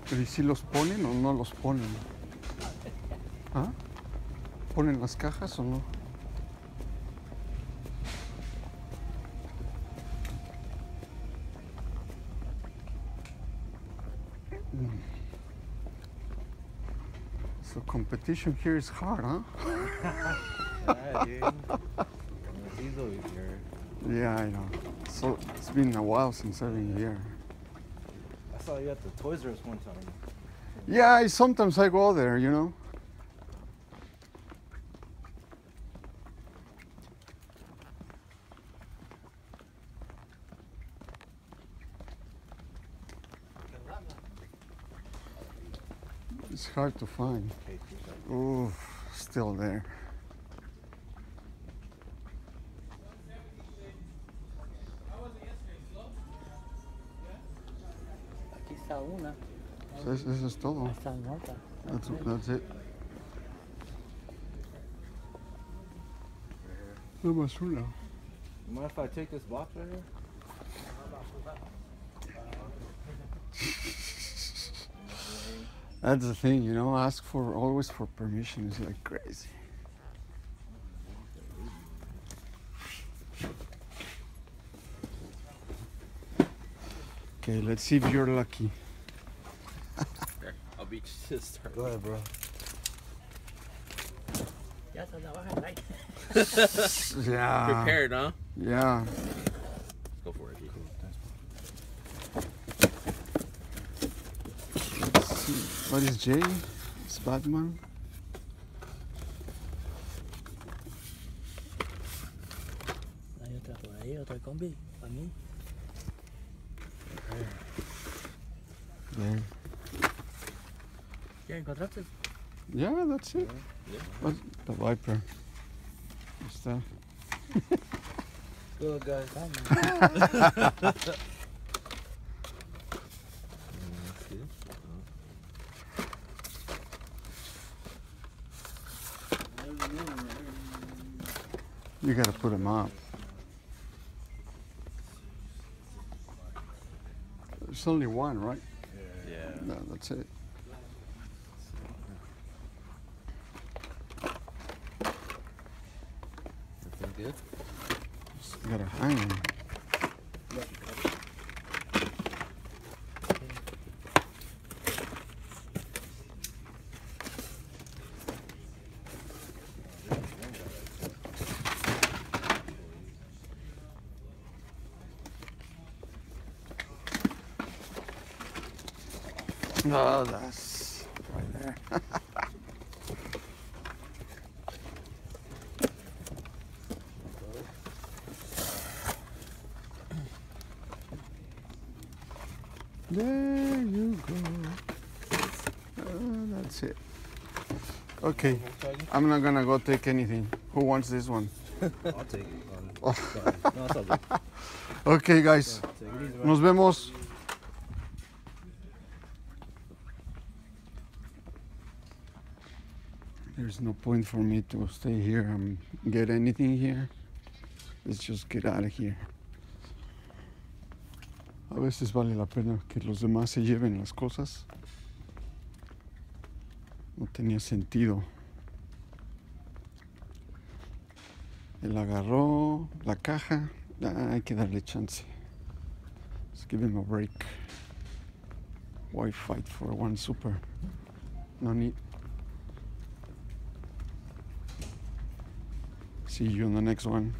Pero ¿y si los ponen o no los ponen? ¿Ah? ¿Ponen las cajas o no? So competition here is hard, huh? Yeah, dude. He's over here. Yeah, I know. So it's been a while since I've been here. I saw you at the Toys R Us one time. Yeah, sometimes I go there, you know. It's hard to find. Ooh, still there. Aquí está una. So eso es todo. Está nota. That's it. No más una. You mind if I take this box right here? That's the thing, you know, always for permission is like crazy. Okay, let's see if you're lucky. I'll beat you to start. Go ahead, bro. Ya está abajo, right? Yeah. Prepared, huh? Yeah. Go for it. Let's see. What is Jay? It's Batman. Hay otra por ahí, otra combi, para mí. There. ¿Ya encontraste? Yeah, that's it. Yeah. What? The Viper. Está. Good, guys. You gotta put them up. There's only one, right? Yeah. No, that's it. Everything good? Just gotta hang them. Oh, that's right there. There you go. That's it. Okay, I'm not gonna go take anything. Who wants this one? I'll take it. Sorry. No, it's all good. Okay, guys. Take it easy, bro. Nos vemos. There's no point for me to stay here and get anything here. Let's just get out of here. A veces vale la pena que los demás se lleven las cosas. No tenía sentido. Él agarró la caja. Hay que darle chance. Let's give him a break. Why fight for one super? No need. See you on the next one.